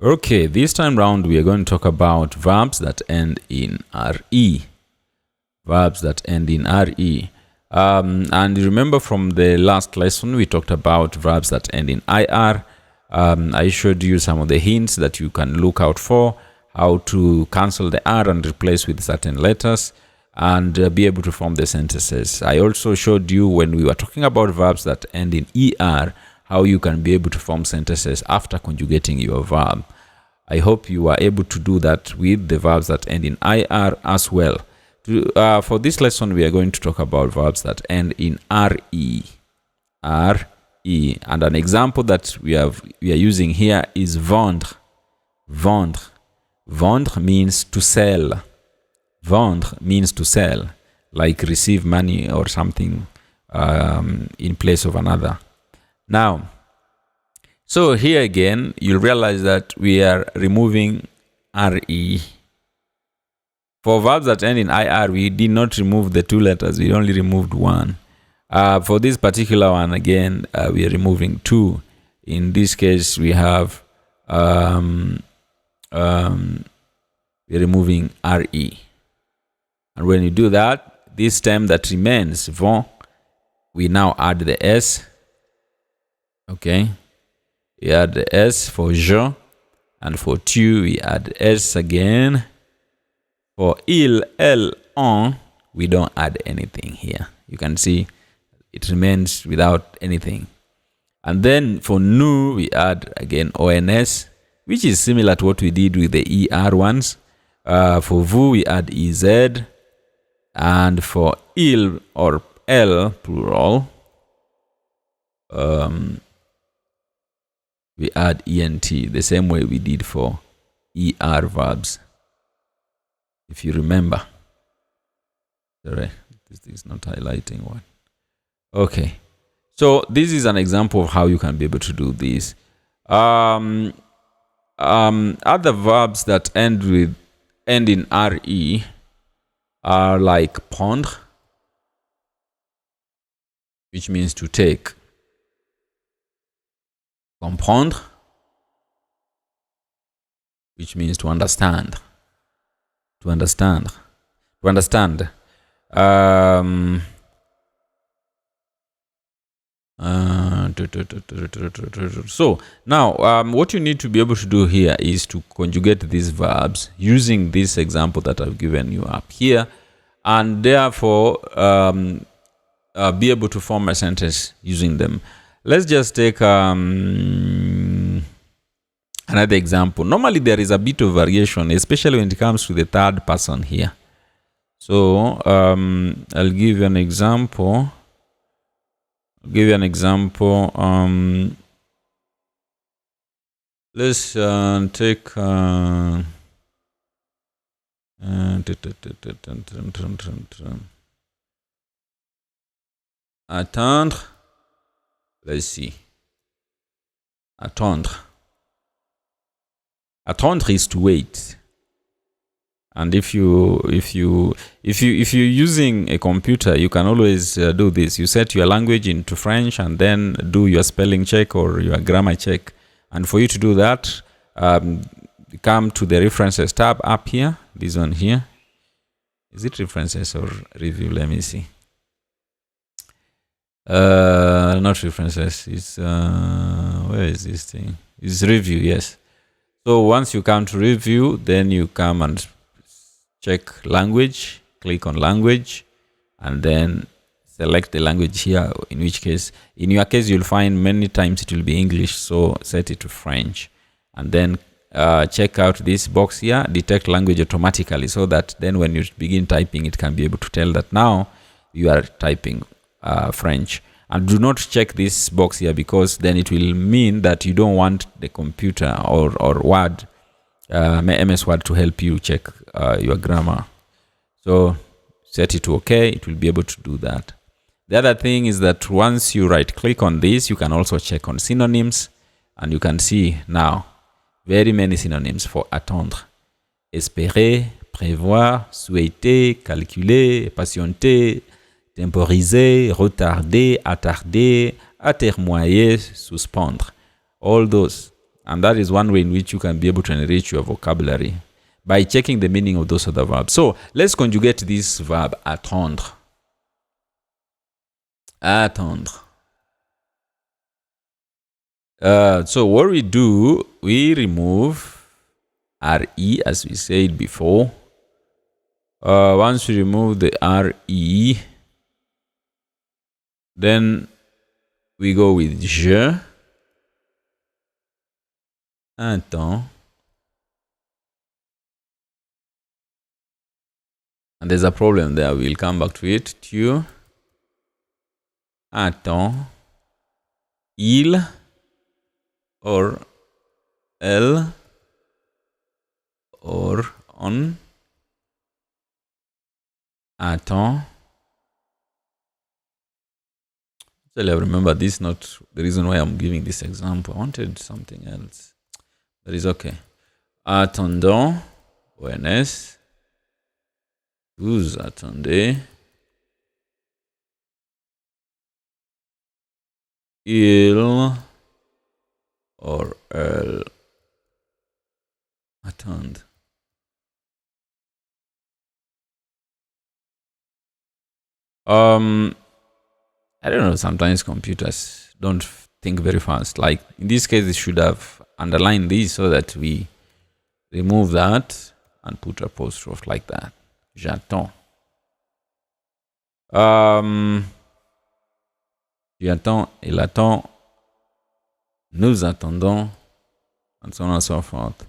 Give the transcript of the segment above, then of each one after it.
Okay, this time round we are going to talk about verbs that end in RE. Verbs that end in RE. And remember from the last lesson we talked about verbs that end in IR. I showed you some of the hints that you can look out for, how to cancel the R and replace with certain letters, and be able to form the sentences. I also showed you when we were talking about verbs that end in ER, how you can be able to form sentences after conjugating your verb. I hope you are able to do that with the verbs that end in IR as well. For this lesson, we are going to talk about verbs that end in RE. RE. And an example that we are using here is vendre. Vendre. Vendre means to sell. Vendre means to sell, like receive money or something in place of another. Now, so here again, you'll realize that we are removing RE. For verbs that end in IR, we did not remove the two letters, we only removed one. For this particular one, again, we are removing two. In this case, we have, we're removing RE. And when you do that, this term that remains, vont, we now add the S. Okay. We add the S for je, and for tu, we add S again. For il, elle, on, we don't add anything here. You can see it remains without anything. And then for nous, we add again ONS, which is similar to what we did with the ER ones. For vous, we add EZ. And for il or elle, plural, we add ENT, the same way we did for ER verbs. If you remember. Sorry, this is not highlighting one. Okay. So this is an example of how you can be able to do this. Other verbs that end in RE are like prendre, which means to take. Comprendre, which means to understand. To understand. To understand. So now what you need to be able to do here is to conjugate these verbs using this example that I've given you up here, and therefore be able to form a sentence using them. Let's just take another example. Normally there is a bit of variation, especially when it comes to the third person here. So I'll give you an example. Let's take attendre. Let's see. Attendre. Attendre is to wait. And if you're using a computer, you can always do this. You set your language into French and then do your spelling check or your grammar check. And for you to do that, come to the references tab up here. This one here. Is it references or review? Let me see. Not references. It's where is this thing? It's review. Yes. So once you come to review, then you come and check language, click on language, and then select the language here, in which case, in your case, you'll find many times it will be English, so set it to French. And then check out this box here, detect language automatically, so that then when you begin typing, it can be able to tell that now you are typing French. And do not check this box here, because then it will mean that you don't want the computer or Word, MS Word, to help you check your grammar. So set it to OK, it will be able to do that. The other thing is that once you right click on this, you can also check on synonyms, and you can see now very many synonyms for attendre. Espérer, prévoir, souhaiter, calculer, patienter, temporiser, retarder, attarder, atermoyer, suspendre. All those And that is one way in which you can be able to enrich your vocabulary by checking the meaning of those other verbs. So let's conjugate this verb attendre. Attendre. So what we do, we remove RE as we said before. Once we remove the RE, then we go with je, attends, and there's a problem there. We'll come back to it. Tu attends, il or elle or on attend. Actually, I remember this, not the reason why I'm giving this example. I wanted something else. That is okay. Attendons, ONS. Vous attendez. Il or elle attend. I don't know, sometimes computers don't think very fast. Like in this case, it should have underlined this so that we remove that and put apostrophe like that. J'attends. Tu attends, il attend, nous attendons, and so on and so forth.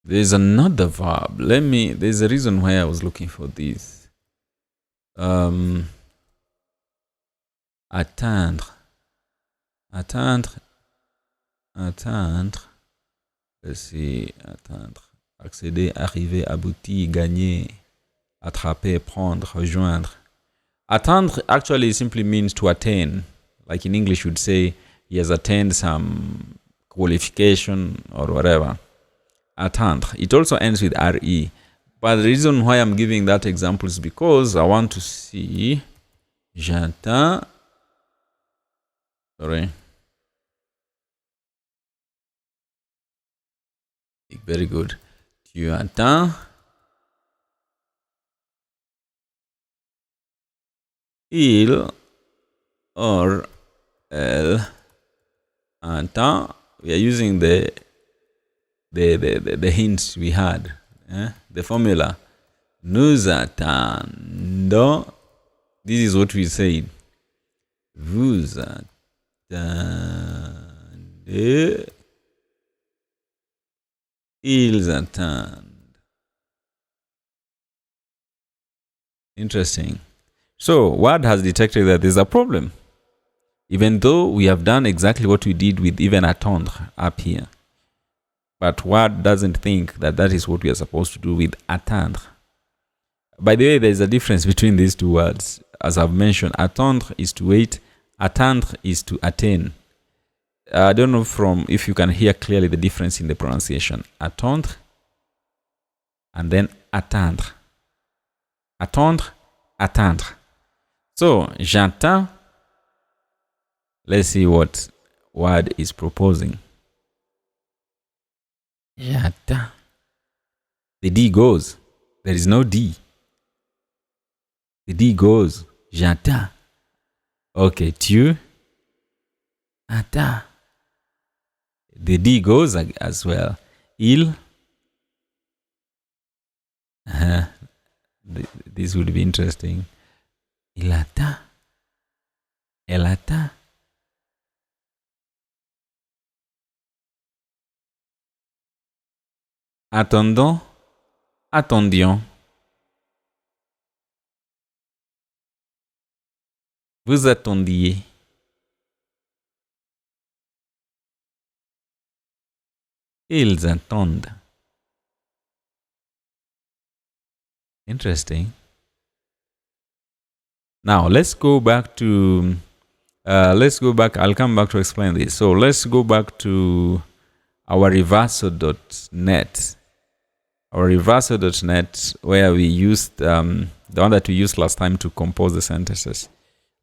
There's another verb. There's a reason why I was looking for this. Atteindre. Atteindre. Atteindre. Let's see. Atteindre. Accéder, arriver, aboutir, gagner, attraper, prendre, rejoindre. Atteindre actually simply means to attain. Like in English, you'd say he has attained some qualification or whatever. Attendre. It also ends with RE. But the reason why I'm giving that example is because I want to see j'attends. Sorry. Very good. Tu attends. Il or elle attend. We are using the hints we had, the formula. Nous attendons. This is what we said. Vous attendez. Ils attendent. Interesting. So, Word has detected that there's a problem, even though we have done exactly what we did with even attendre up here. But Word doesn't think that that is what we are supposed to do with attendre. By the way, there's a difference between these two words. As I've mentioned, attendre is to wait, attendre is to attain. I don't know if you can hear clearly the difference in the pronunciation. Attendre and then atteindre. Attendre, atteindre. So, j'attends. Let's see what Word is proposing. J'attends. The D goes. There is no D. The D goes. J'attends. Okay, tu attends. The D goes as well. Il. This would be interesting. Il attend. Elle attend. Attendons. Attendions. Vous attendiez. Ils attendent. Interesting. Now let's go back to I'll come back to explain this. So let's go back to our reverso.net. Our reverso.net, where we used the one that we used last time to compose the sentences.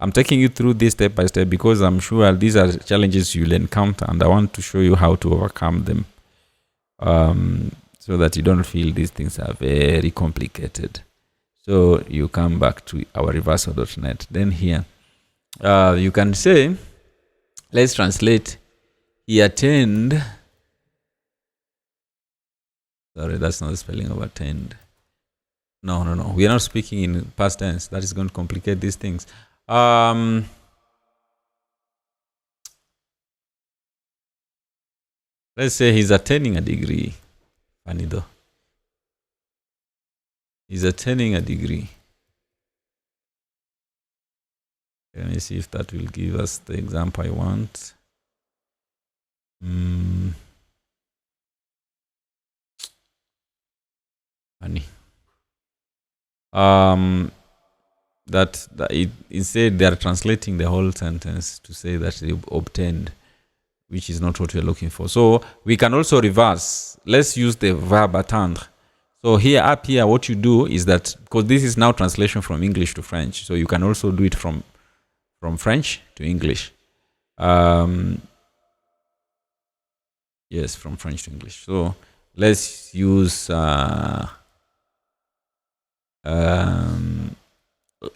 I'm taking you through this step by step because I'm sure these are challenges you'll encounter, and I want to show you how to overcome them, so that you don't feel these things are very complicated. So you come back to our reversal.net. Then here, you can say, let's translate. He attend. Sorry, that's not the spelling of attend. No. We are not speaking in past tense. That is going to complicate these things. Let's say he's attaining a degree. Funny though. He's attaining a degree. Let me see if that will give us the example I want. Funny. That it said they are translating the whole sentence to say that they obtained, which is not what we're looking for. So we can also reverse. Let's use the verb attendre. So here, up here, what you do is that, because this is now translation from English to French, so you can also do it from French to English. Yes, from French to English. So let's use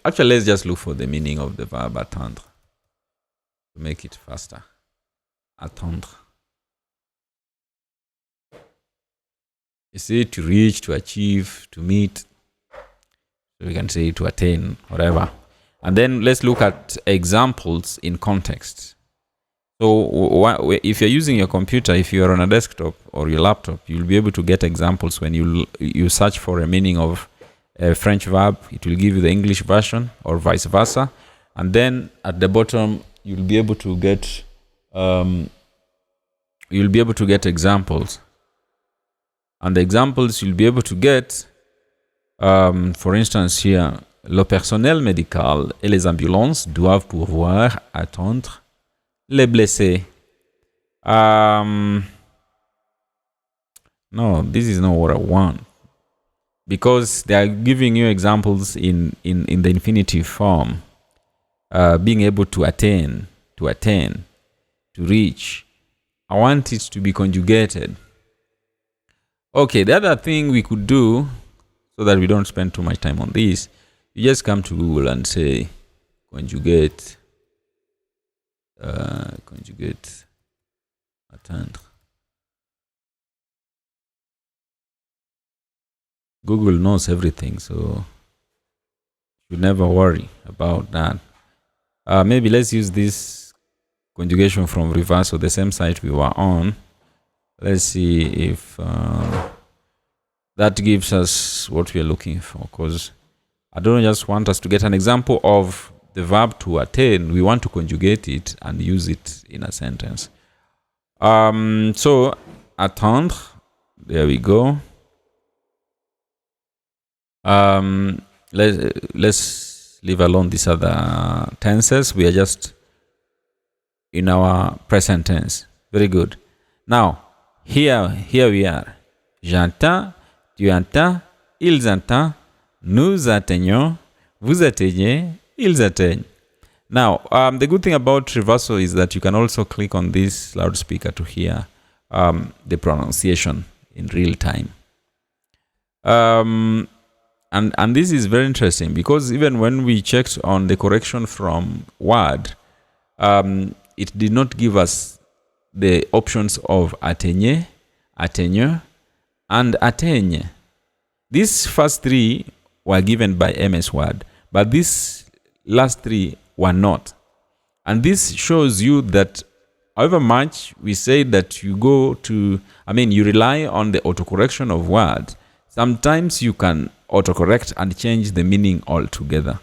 actually, let's just look for the meaning of the verb attendre to make it faster. Attendre. You see, to reach, to achieve, to meet. So we can say to attain, whatever. And then let's look at examples in context. So if you're using your computer, if you're on a desktop or your laptop, you'll be able to get examples when you search for a meaning of a French verb. It will give you the English version or vice versa. And then at the bottom, you'll be able to get examples. And the examples you'll be able to get, for instance here, le personnel médical et les ambulances doivent pouvoir attendre les blessés. No, this is not what I want. Because they are giving you examples in the infinitive form. Being able to attain, to reach. I want it to be conjugated. Okay, the other thing we could do, so that we don't spend too much time on this, you just come to Google and say conjugate attendre. Google knows everything, so you never worry about that. Maybe let's use this conjugation from reverse, or the same site we were on. Let's see if that gives us what we are looking for, because I don't just want us to get an example of the verb to attain. We want to conjugate it and use it in a sentence. So attendre, there we go. Let's leave alone these other tenses. We are just in our present tense. Very good. Now, here we are. J'entends, tu entends, ils entendent, nous atteignons, vous atteignez, ils atteignent. Now, the good thing about reversal is that you can also click on this loudspeaker to hear the pronunciation in real time. And this is very interesting, because even when we checked on the correction from Word, it did not give us the options of atteigner, atteigneur, and atteigne. These first three were given by MS Word, but these last three were not. And this shows you that however much we say that you rely on the autocorrection of Word, sometimes you can autocorrect and change the meaning altogether.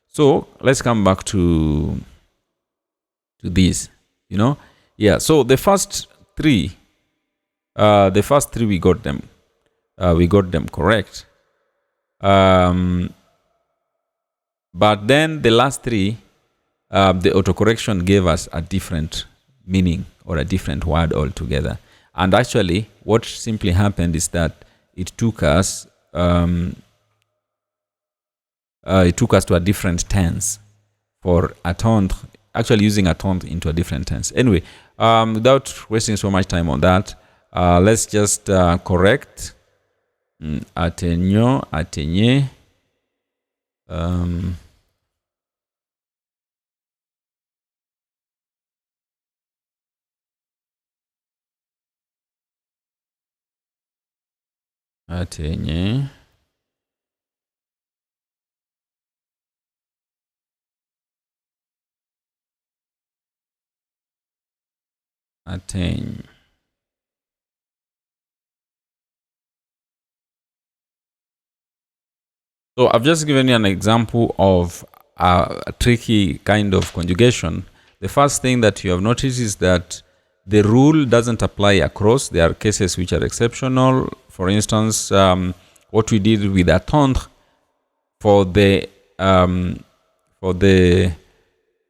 So let's come back to this, Yeah, so the first three we got them. We got them correct. But then the last three, the autocorrection gave us a different meaning or a different word altogether. And actually, what simply happened is that it took us to a different tense for attendre, actually using attendre into a different tense. Anyway, without wasting so much time on that, let's just correct. Atteignons, atteignez. Atteignez. Atteigne. So I've just given you an example of a tricky kind of conjugation. The first thing that you have noticed is that the rule doesn't apply across. There are cases which are exceptional. For instance, what we did with attendre for the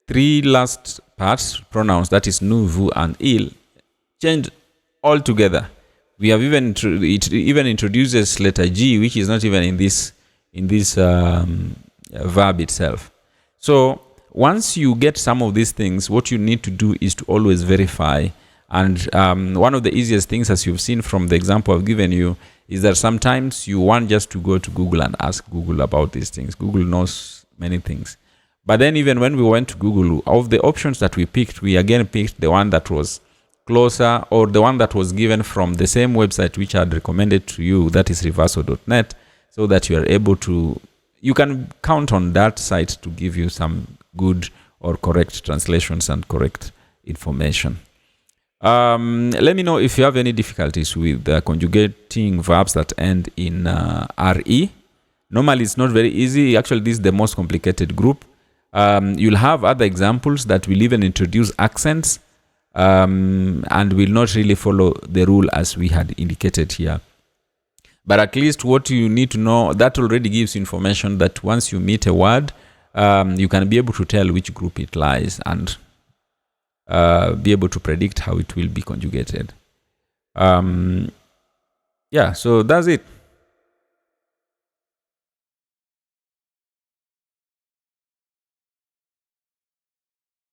three last parts, pronouns, that is nous, vous, and il, changed altogether. We have even it even introduces letter G, which is not even in this verb itself. So once you get some of these things, what you need to do is to always verify. And one of the easiest things, as you've seen from the example I've given you, is that sometimes you want just to go to Google and ask Google about these things. Google knows many things. But then even when we went to Google, of the options that we picked, we again picked the one that was closer, or the one that was given from the same website which I had recommended to you, that is reverso.net, so that you are able to, you can count on that site to give you some good or correct translations and correct information. Let me know if you have any difficulties with conjugating verbs that end in RE. Normally it's not very easy. Actually, this is the most complicated group. You'll have other examples that will even introduce accents and will not really follow the rule as we had indicated here. But at least what you need to know, that already gives you information that once you meet a word, you can be able to tell which group it lies and be able to predict how it will be conjugated. Yeah, so that's it.